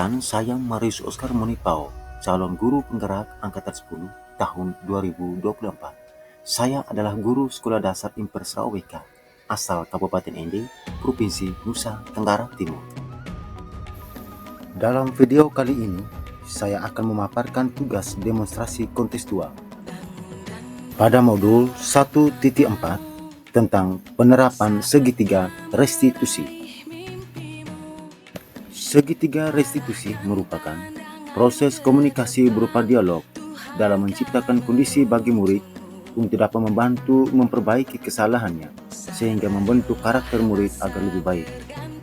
Saya Marius Oscar Monipao, calon guru penggerak Angkatan 10 tahun 2024. Saya adalah guru Sekolah Dasar Impersra OWK, asal Kabupaten Ende, Provinsi Nusa Tenggara Timur. Dalam video kali ini, saya akan memaparkan tugas demonstrasi kontekstual pada modul 1.4 tentang penerapan segitiga restitusi. Segitiga restitusi merupakan proses komunikasi berupa dialog dalam menciptakan kondisi bagi murid untuk dapat membantu memperbaiki kesalahannya sehingga membentuk karakter murid agar lebih baik,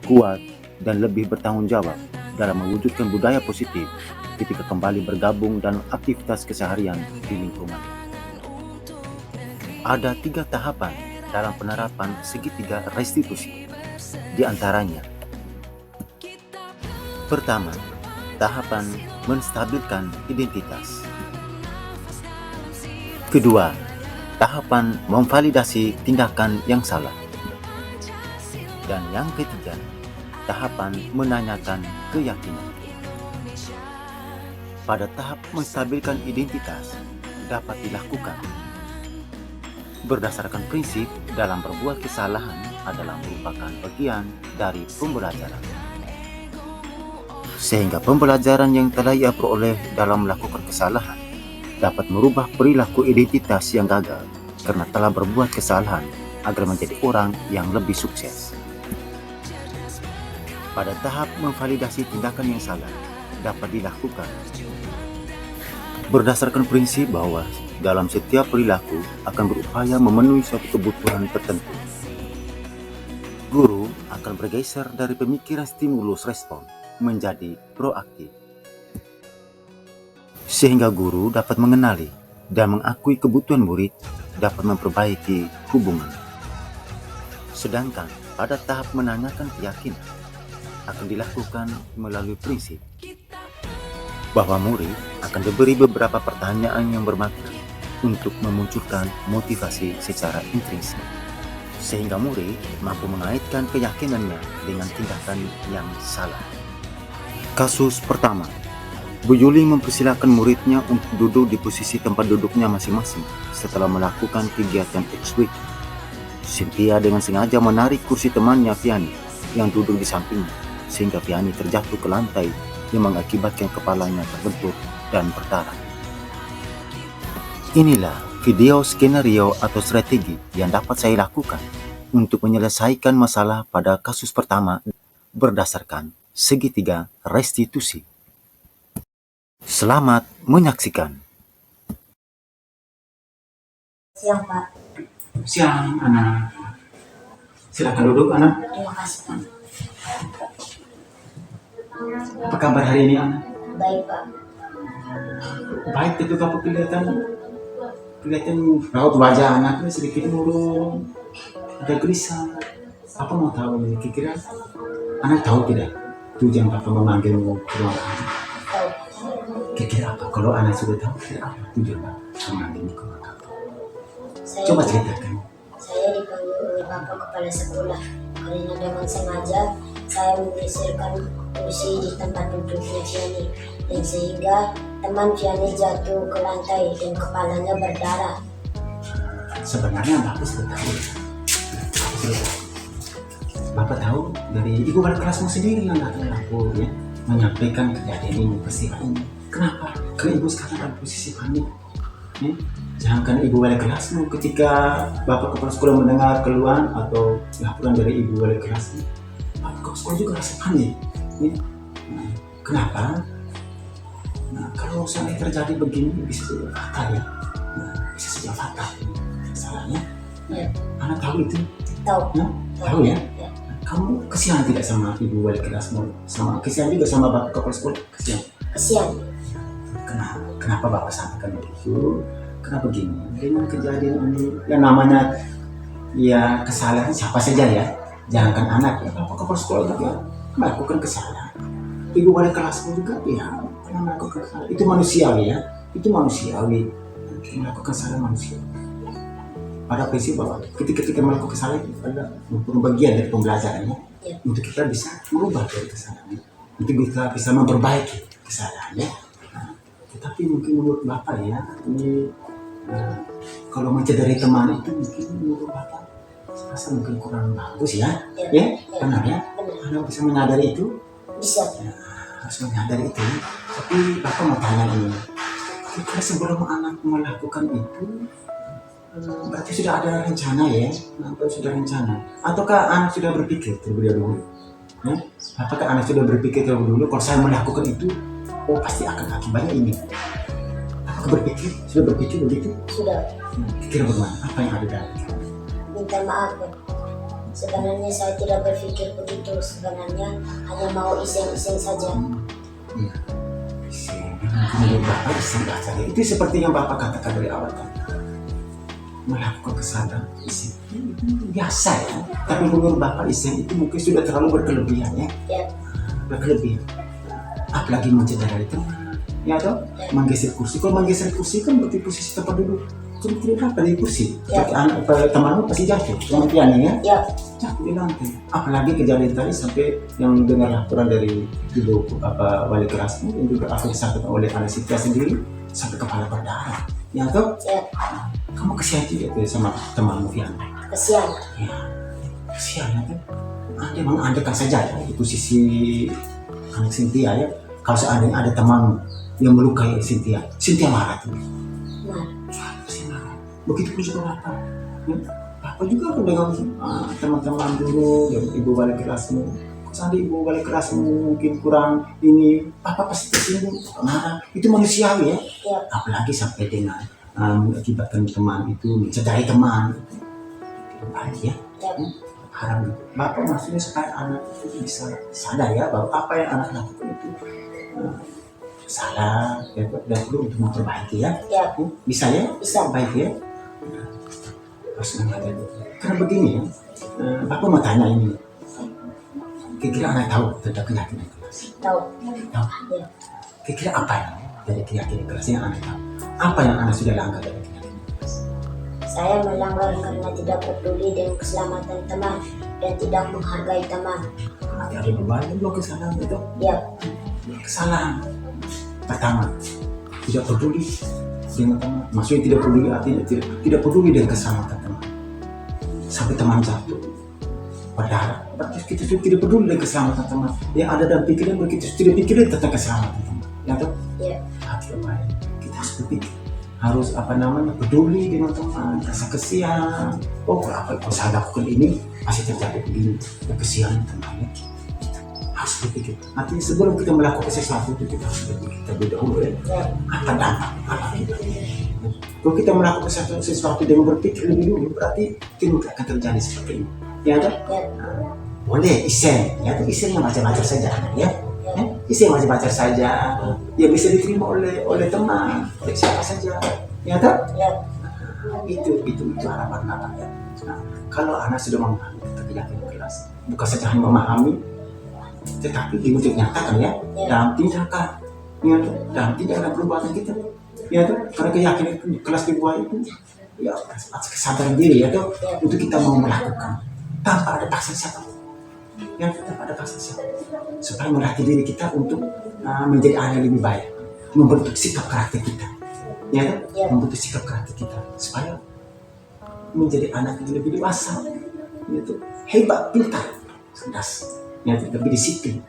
kuat, dan lebih bertanggung jawab dalam mewujudkan budaya positif ketika kembali bergabung dalam aktivitas keseharian di lingkungan. Ada 3 tahapan dalam penerapan segitiga restitusi. Di antaranya, pertama, tahapan menstabilkan identitas. Kedua, tahapan memvalidasi tindakan yang salah. Dan yang ketiga, tahapan menanyakan keyakinan. Pada tahap menstabilkan identitas dapat dilakukan berdasarkan prinsip dalam berbuat kesalahan adalah merupakan bagian dari pembelajaran. Sehingga pembelajaran yang telah ia peroleh dalam melakukan kesalahan dapat merubah perilaku identitas yang gagal karena telah berbuat kesalahan agar menjadi orang yang lebih sukses. Pada tahap memvalidasi tindakan yang salah dapat dilakukan berdasarkan prinsip bahwa dalam setiap perilaku akan berupaya memenuhi suatu kebutuhan tertentu. Guru akan bergeser dari pemikiran stimulus respon menjadi proaktif, sehingga guru dapat mengenali dan mengakui kebutuhan murid dapat memperbaiki hubungan. Sedangkan pada tahap menanyakan keyakinan akan dilakukan melalui prinsip bahwa murid akan diberi beberapa pertanyaan yang bermakna untuk memunculkan motivasi secara intrinsik, sehingga murid mampu mengaitkan keyakinannya dengan tindakan yang salah. Kasus pertama, Bu Yuli mempersilahkan muridnya untuk duduk di posisi tempat duduknya masing-masing setelah melakukan kegiatan X-Week. Cynthia dengan sengaja menarik kursi temannya Fiani yang duduk di sampingnya, sehingga Fiani terjatuh ke lantai yang mengakibatkan kepalanya terbentur dan berdarah. Inilah video skenario atau strategi yang dapat saya lakukan untuk menyelesaikan masalah pada kasus pertama berdasarkan segitiga restitusi. Selamat menyaksikan. Siang, Pak. Siang, anak. Silakan duduk, anak. Terima kasih, Pak. Apa kabar hari ini, anak? Baik, Pak. Baik, tapi kamu kelihatan raut wajah anaknya sedikit murung, agak gelisah. Apa mau tahu ini? Kira-kira anak tahu tidak tujuan Papa memanggilmu ke ruang kami? Tahu. Kira-kira apa? Kalau anak sudah tahu, kira apa tujuan Papa memanggilmu ke ruang kami? Coba ceritakan. Saya dipanggil oleh Bapak Kepala Sekolah karena dengan sengaja saya menggeserkan kursi di tempat duduknya Fiani, dan sehingga teman Fiani jatuh ke lantai dan kepalanya berdarah. Sebenarnya Bapak sudah tahu. Bapak tahu dari ibu wali kelasmu sendiri yang datang lapor ya, menyampaikan kejadian ini peristiwa ini. Kenapa? Karena ibu sekarang dalam posisi panik. Ya? Jangankan ibu wali kelasmu, ketika Bapak kepala sekolah mendengar keluhan atau laporan dari ibu wali kelasmu, Bapak kepala sekolah juga rasa panik. Ya? Nah, kenapa? Nah, kalau sampai terjadi begini bisa saja fatal ya. Nah, bisa saja fatal. Salahnya, Ya. anak tahu itu. Tahu. Ya? Tahu ya? Ya. Kamu kesian tidak sama ibu wali kelasmu? Sama kesian juga sama Bapak kepala sekolah? Kesian. Kesian. Kenapa Bapak sampaikan begitu? Kenapa begini? Dengan kejadian ini yang namanya ya kesalahan siapa saja ya, jangankan anak ya, Bapak kepala sekolah juga melakukan kesalahan. Ibu wali kelasmu juga ya pernah melakukan kesalahan. Itu manusiawi ya, itu manusiawi, melakukan kesalahan manusia. Pada prinsip bahwa ketika kita melakukan kesalahan itu adalah merupakan bagian dari pembelajarannya, Ya. untuk kita bisa merubah dari kesalahan. untuk kita bisa memperbaiki kesalahan ya. Nah, tetapi mungkin menurut Bapak ya, ini kalau mencederai teman itu mungkin menurut Bapak saya rasa mungkin kurang bagus ya. Ya, benar ya. Anda bisa menyadari itu? Bisa. Ya, harus menyadari itu. Tapi Bapak mau tanya ini, kira sebelum anak melakukan itu, berarti sudah ada rencana ya? Atau sudah rencana? Ataukah anak sudah berpikir terlebih dahulu? Ya? Apakah anak sudah berpikir terlebih dahulu, kalau saya melakukan itu, oh pasti akan akibatnya ini? Apakah sudah berpikir begitu? Sudah. Kira bagaimana? Apa yang ada dalam? Minta maaf ya. Sebenarnya saya tidak berpikir begitu. Sebenarnya hanya mau iseng-iseng saja. Iya. Menurut Bapak iseng saja. Itu seperti yang Bapak katakan dari awal tadi. Melakukan kesalahan iseng itu biasa ya. Tapi menurut Bapak iseng itu mungkin sudah terlalu berkelebihan ya. Ya. Berkelebihan. Apalagi mencederai teman. Ya toh? Menggeser kursi. Kalau menggeser kursi kan berarti posisi tempat duduk. Cuma tidak dapat dari kursi. Ya. Temanmu pasti jatuh. Cuma piannya ya. Ya. Jatuh di lantai. Apalagi kejadian tadi sampai yang dengar laporan dari ibu wali kelasmu yang juga aku disakiti oleh anestesia sendiri sampai kepala berdarah. Ya toh? Ya. Kamu kesian tidak tuh sama temanmu Fian? Kesian. Ya, kesian ya kan? Memang andaikan saja ya, di posisi anak Cynthia ya. Kalau seandainya ada temanmu yang melukai Cynthia marah tuh. Begitu pun juga Bapak. Bapak juga aku dengan teman-teman dulu, yang ibu wali kelasmu. Seandainya ibu wali kelasmu mungkin kurang ini, Bapak pasti tersinggung, marah. Itu manusiawi ya. Ya. Apalagi sampai dengan mengakibatkan teman itu mencederai teman. Itu baik ya. Ya. Harap Bapak maksudnya supaya anak itu bisa sadar ya bahwa apa yang anak lakukan itu salah dan perlu untuk memperbaiki ya. Ya. Bisa ya? Bisa. Baik ya. Harus menghadapi. Karena begini ya, Bapak mau tanya ini. Kira-kira anak tahu tentang keyakinan kelas? Tahu. Tahu. Ya. Kira-kira apa ya dari keyakinan kelas yang anak tahu? Apa yang anak sudah langgar dari keyakinan kelas? Saya melanggar karena tidak peduli dengan keselamatan teman dan tidak menghargai teman. Ada beberapa blok kesalahan itu. Ya. Kesalahan pertama, tidak peduli dengan teman. Maksudnya tidak peduli artinya tidak peduli dengan keselamatan teman. Sampai teman jatuh berdarah, berarti kita sudah tidak peduli dengan keselamatan teman. Yang ada dalam pikiran kita tidak pikirin tentang keselamatan teman. Ya toh? Ya. Hati baik. Kita harus berpikir, harus peduli dengan teman, rasa kesian. Oh kenapa kalau saya lakukan ini masih terjadi begini, kesian temannya. Harus berpikir. Artinya sebelum kita melakukan sesuatu itu kita harus berpikir terlebih dahulu ya. Apa dampak apa kita. Kalau kita melakukan sesuatu dengan berpikir lebih dulu, berarti itu akan terjadi seperti ini. Ya kan? Boleh iseng, ya itu iseng yang macam-macam saja, ya. Iseng macam-macam saja, ya bisa diterima oleh teman, oleh siapa saja, ya kan? Itu harapan anak ya. Nah, kalau anak sudah memahami tentang keyakinan kelas, bukan saja hanya memahami, tetapi juga nyatakan ya dalam tindakan, ya dalam tindakan perbuatan kita, ya tuh karena keyakinan kelas dibuat itu, ya kesadaran diri ya tuh untuk kita mau melakukan tanpa ada paksaan siapa, yang tanpa ada paksaan siapa, supaya melatih diri kita untuk menjadi anak yang lebih baik, membentuk sikap karakter kita, ya kan? Membentuk sikap karakter kita supaya menjadi anak yang lebih dewasa, yaitu hebat, pintar, cerdas, ya lebih disiplin,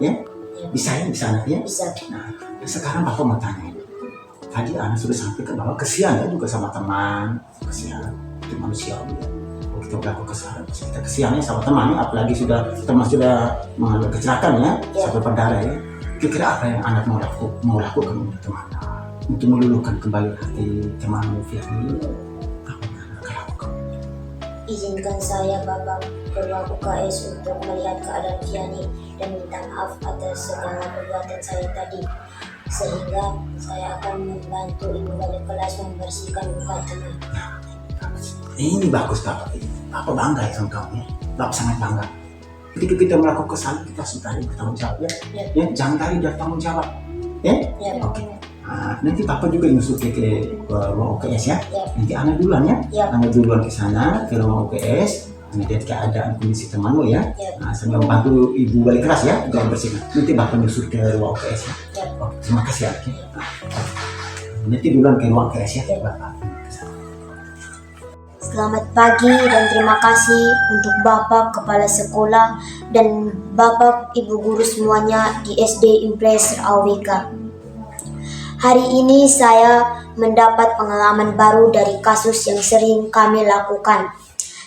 ya bisa anak ya. Bisa. Nah, sekarang Bapak mau tanya, tadi anak sudah sampaikan bahwa kesian ya juga sama teman, kesian itu manusiawi. Kalau kita melakukan kesalahan, kita kesiannya sama temannya, apalagi teman sudah mengalami kecelakaan ya, sampai berdarah ya. Kira-kira apa yang anak mau lakukan untuk teman, untuk meluluhkan kembali hati teman Firly? Apa yang anak akan lakukan? Izinkan saya Bapak keluar UKS untuk melihat keadaan Fiani dan minta maaf atas segala perbuatan saya tadi, sehingga saya akan membantu ibu wali kelas membersihkan luka teman. Ini bagus Bapak. Bapak bangga ya sama kamu ya. Bapak sangat bangga. Ketika kita melakukan kesalahan, kita harus bertanggung jawab ya. Ya, jangan tarik dari tanggung jawab. Ya? Oke. Nah, nanti Bapak juga nyusul ke ruang UKS ya. Nanti anak duluan ya. Anak duluan ke sana ke ruang UKS. melihat keadaan kondisi temanmu ya. Ya. Nah, sambil membantu ibu balik kelas ya, jangan bersihkan. Nanti bapak nyusul ke ruang UKS ya. Ya. Oke, terima kasih ya. Oke. Nanti duluan ke ruang UKS ya, bapak. Selamat pagi dan terima kasih untuk Bapak Kepala Sekolah dan Bapak Ibu Guru semuanya di SD Impres AWK. Hari ini saya mendapat pengalaman baru dari kasus yang sering kami lakukan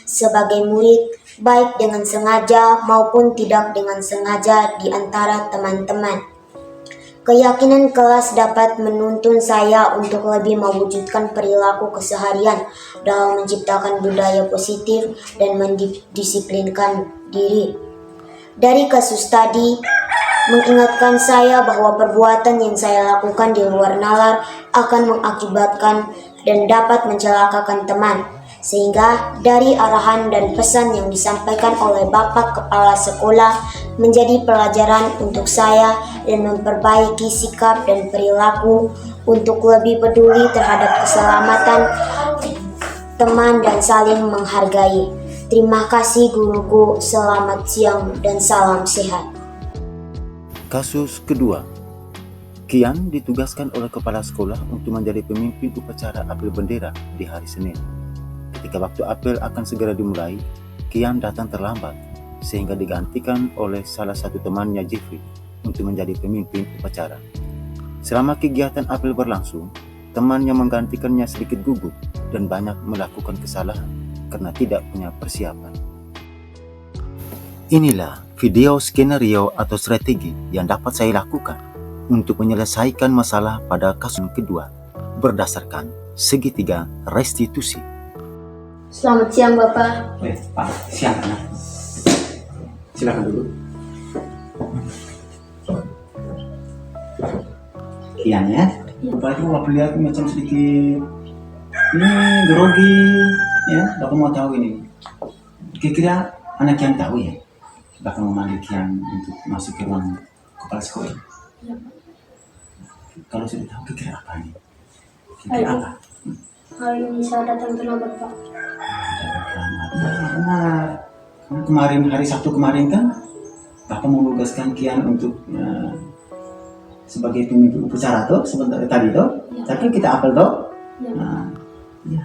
sebagai murid, baik dengan sengaja maupun tidak dengan sengaja di antara teman-teman. Keyakinan kelas dapat menuntun saya untuk lebih mewujudkan perilaku keseharian dalam menciptakan budaya positif dan mendisiplinkan diri. Dari kasus tadi, mengingatkan saya bahwa perbuatan yang saya lakukan di luar nalar akan mengakibatkan dan dapat mencelakakan teman. Sehingga dari arahan dan pesan yang disampaikan oleh Bapak Kepala Sekolah menjadi pelajaran untuk saya dan memperbaiki sikap dan perilaku untuk lebih peduli terhadap keselamatan teman dan saling menghargai. Terima kasih guruku, selamat siang dan salam sehat. Kasus kedua, Kian ditugaskan oleh kepala sekolah untuk menjadi pemimpin upacara apel bendera di hari Senin. Ketika waktu apel akan segera dimulai, Kian datang terlambat sehingga digantikan oleh salah satu temannya, Jeffrey, untuk menjadi pemimpin upacara. Selama kegiatan apel berlangsung, temannya menggantikannya sedikit gugup dan banyak melakukan kesalahan karena tidak punya persiapan. Inilah video skenario atau strategi yang dapat saya lakukan untuk menyelesaikan masalah pada kasus kedua berdasarkan segitiga restitusi. Selamat siang Bapak. Pak, siang anak. Silakan dulu. Kian ya. Bapak itu aku lihat macam sedikit ini grogi ya. Aku mau tahu ini. Kira-kira anak Kian tahu ya? Bakal memanggil Kian untuk masuk ke ruang kepala sekolah. Ya. Kalau sudah tahu kira-kira apa nih? Kira-kira apa? Hari ini saya datang terlambat Pak. Benar. Karena kemarin hari Sabtu kemarin kan Bapak menugaskan Kian untuk sebagai pemimpin upacara tuh sebentar tadi tuh. Ya. Tapi kita apel tuh. Ya. Ya.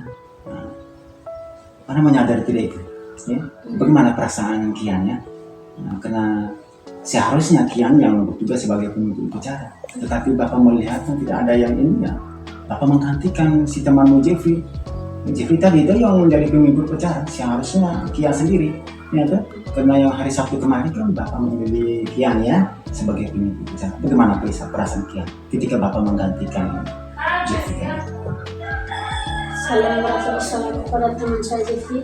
Mana menyadari tidak itu? Ya. Bagaimana perasaan Kian ya? Karena seharusnya Kian yang bertugas sebagai pemimpin upacara. Tetapi Bapak melihat tidak ada yang ini ya. Bapak menggantikan si temanmu Jeffrey. Jeffrey tadi itu yang menjadi pemimpin upacara. Seharusnya Kian sendiri. Ya, tuh? Karena yang hari Sabtu kemarin kan Bapak memilih Kian ya sebagai pemimpin upacara. Bagaimana perasaan Kian ketika Bapak menggantikan Jeffrey tadi? Saya merasa bersalah kepada teman saya Jeffrey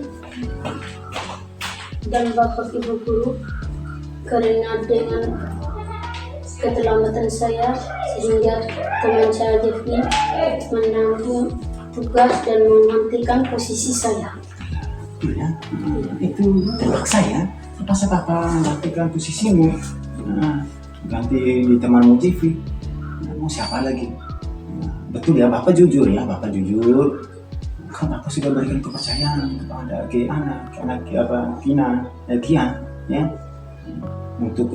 dan Bapak Ibu Guru karena dengan keterlambatan saya sehingga teman saya Jeffrey menanggung tugas dan menggantikan posisi saya. Ya, itu terpaksa ya. Terpaksa Bapak menggantikan posisimu. Ganti di temanmu Jeffrey. Mau siapa lagi? Betul ya, Bapak jujur ya, Bapak jujur. Kan Bapak sudah berikan kepercayaan kepada Kian ya untuk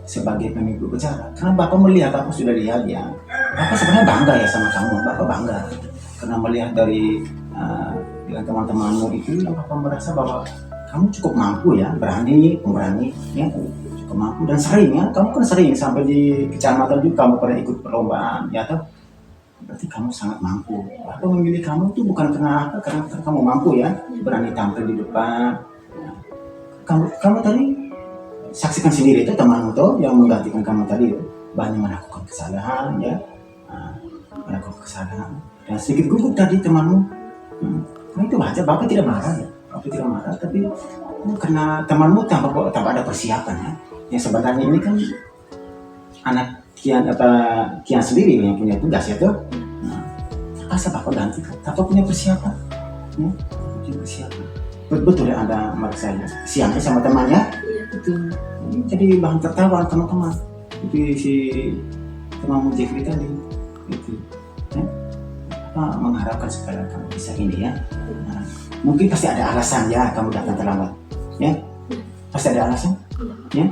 sebagai pemimpin upacara. Karena Bapak melihat, Bapak sudah lihat ya. Bapak sebenarnya bangga ya sama kamu. Bapak bangga karena melihat dari dengan teman-temanmu itu, Bapak merasa bahwa kamu cukup mampu ya, pemberani ya, cukup mampu dan sering ya. Kamu kan sering sampai di kecamatan juga kamu pernah ikut perlombaan ya toh. Berarti kamu sangat mampu. Bapak memilih kamu itu bukan karena apa, karena kamu mampu ya, berani tampil di depan. Ya. Kamu tadi saksikan sendiri itu temanmu tuh yang menggantikan kamu tadi itu banyak melakukan kesalahan ya, melakukan kesalahan dan sedikit gugup tadi temanmu. Nah, itu wajar, Bapak tidak marah ya, Bapak tidak marah, tapi karena temanmu tanpa ada persiapan ya. Yang sebenarnya ini kan anak Kian sendiri yang punya tugas ya tuh. Nah, masa Bapak ganti, Bapak punya persiapan, ya, punya persiapan. Betul ya, ada mereka saya siangnya sama temannya itu jadi bahan tertawa teman-teman. Itu si temanmu Jeffrey tadi itu ya. Mengharapkan supaya kamu bisa ini ya. Nah, mungkin pasti ada alasan ya kamu datang terlambat. Ya, pasti ada alasan. Ya,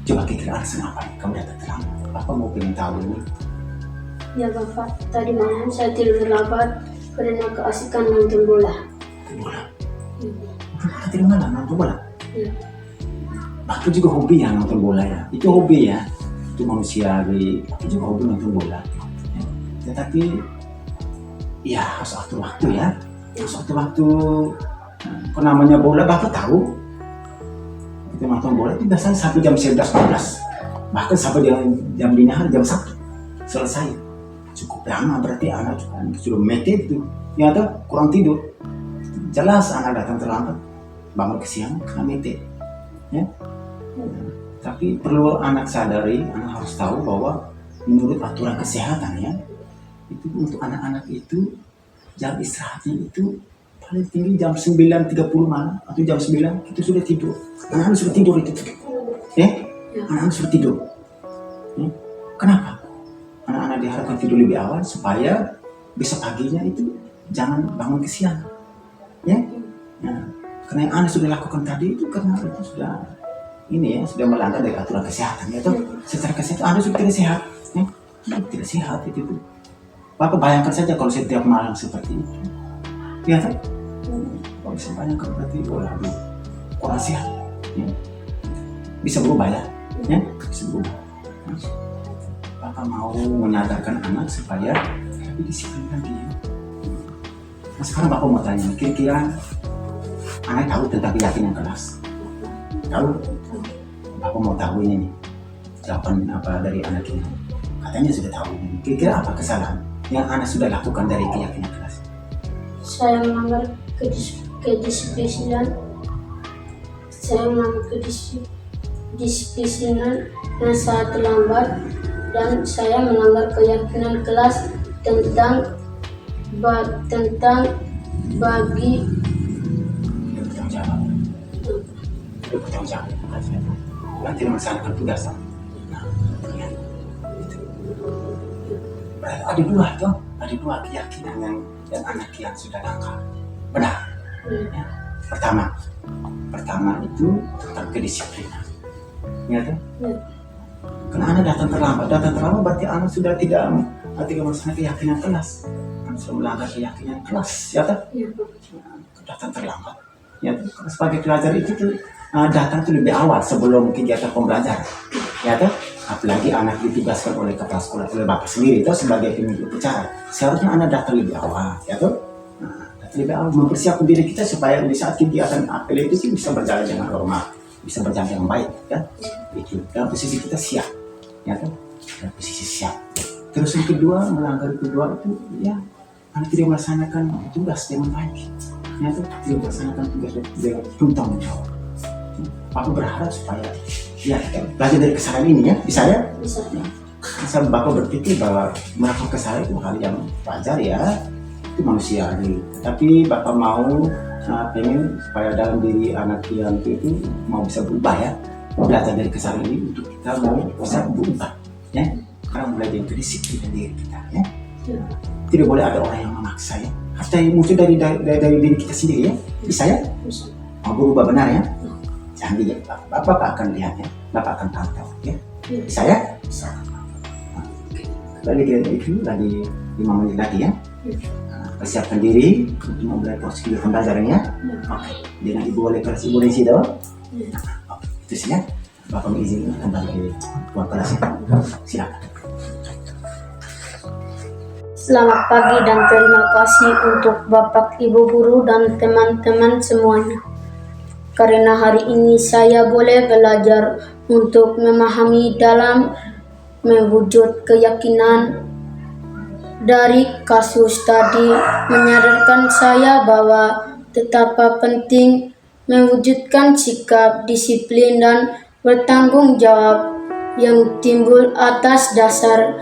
coba kira alasan apa nih kamu datang terlambat? Bapak mau pengen tahu ini. Ya Bapak, tadi malam saya tidur lambat karena keasikan nonton bola. Bola. Bapak tidur malam nonton bola. Ya. Bapak juga hobi ya nonton bola ya. Itu hobi ya. Itu manusiawi. Bapak juga hobi nonton bola. Ya. Tetapi ya harus atur waktu ya. Harus atur waktu. Kalau namanya bola Bapak tahu. Kita nonton bola itu biasanya sampai jam 11-12. Bahkan sampai jam dini hari jam 1 selesai. Cukup lama berarti anak sudah mete itu. Ya atau kurang tidur. Jelas anak datang terlambat. Bangun kesiangan karena mete. Ya. Tapi perlu anak sadari, anak harus tahu bahwa menurut aturan kesehatan ya, itu untuk anak-anak itu jam istirahatnya itu paling tinggi jam 9.30 malam atau jam 9 itu sudah tidur. Anak-anak sudah tidur itu. Ya? Anak-anak sudah tidur. Ya? Kenapa? Anak-anak diharapkan tidur lebih awal supaya besok paginya itu jangan bangun kesiangan. Ya? Nah, karena yang anak sudah lakukan tadi itu karena itu sudah ini ya, sudah melanggar dari aturan kesehatan ya toh. Secara kesehatan anak sudah tidak sehat. Ya? Tidak sehat itu. Bapak bayangkan saja kalau setiap malam seperti itu. Ya toh? Kalau bisa bayangkan berarti waduh, kurang sehat. Ya? Bisa berubah ya? Ya? Bisa berubah. Bapak mau menyadarkan anak supaya lebih disiplin lagi ya. Nah sekarang Bapak mau tanya, kira-kira anak tahu tentang keyakinan kelas? Tahu? Bapak mau tahu ini nih, jawaban apa dari anak ini? Katanya sudah tahu. Kira-kira apa kesalahan yang anak sudah lakukan dari keyakinan kelas? Saya melanggar kedisiplinan. Saya melanggar kedisiplinan dan saya terlambat, dan saya melanggar keyakinan kelas tentang bagi Bertanggung jawab. Bertanggung jawab. Nanti melaksanakan tugas. Nah, ya. Itu. Ada dua keyakinan yang anak yang sudah langgar. Benar. Ya. Pertama itu tentang kedisiplinan. Ya kan? Ya. Karena anak datang terlambat berarti anak sudah tidak melaksanakan keyakinan kelas. Anak sudah melanggar keyakinan kelas, ya kan? Ya. Datang terlambat. Ya, sebagai pelajar itu tuh datang tuh lebih awal sebelum kegiatan pembelajaran. Ya kan? Apalagi anak ditugaskan oleh kepala sekolah, oleh bapak sendiri itu sebagai pemimpin upacara. Seharusnya anak datang lebih awal, ya kan? Datang lebih awal mempersiapkan diri kita supaya di saat kegiatan apel itu sih bisa berjalan dengan normal, bisa berjalan dengan baik, kan? Itu dalam posisi kita siap, ya kan? Dalam posisi siap. Terus yang kedua, melanggar kedua itu, ya anak tidak melaksanakan tugas dengan baik. Ya kan? Tidak melaksanakan tugas dengan tuntas menjawab. Aku berharap supaya ya kita belajar dari kesalahan ini ya, bisa ya? Bisa. Saya Bapak berpikir bahwa melakukan kesalahan itu hal yang wajar ya, itu manusiawi. Tapi Bapak mau pengen supaya dalam diri anak yang itu mau bisa berubah ya, belajar dari kesalahan ini untuk kita mau bisa berubah ya. Karena mulai dari disiplin diri kita ya. Ya. Tidak boleh ada orang yang memaksa ya. Harus dari muncul dari diri kita sendiri ya, bisa ya? Bisa. Mau berubah benar ya? Jangan lihat Bapak akan lihat ya, Bapak akan pantau ya. Bisa ya? Bisa. Lagi itu lagi 5 menit lagi ya. Persiapkan diri untuk memulai proses kegiatan pembelajaran ya. Oke. Dengan Ibu oleh kelas Ibu Desi dong. Oke. Itu sih ya. Bapak mengizinkan kembali ke ruang kelas. Silakan. Selamat pagi dan terima kasih untuk Bapak, Ibu guru dan teman-teman semuanya. Karena hari ini saya boleh belajar untuk memahami dalam mewujud keyakinan. Dari kasus tadi menyadarkan saya bahwa betapa penting mewujudkan sikap disiplin dan bertanggung jawab yang timbul atas dasar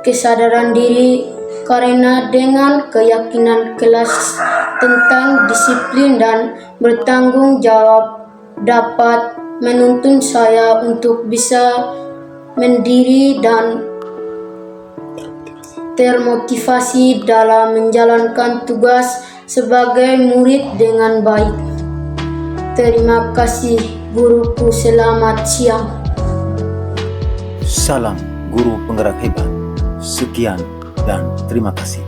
kesadaran diri, karena dengan keyakinan kelas tentang disiplin dan bertanggung jawab dapat menuntun saya untuk bisa mandiri dan termotivasi dalam menjalankan tugas sebagai murid dengan baik. Terima kasih guruku, selamat siang. Salam guru penggerak hebat. Sekian dan terima kasih.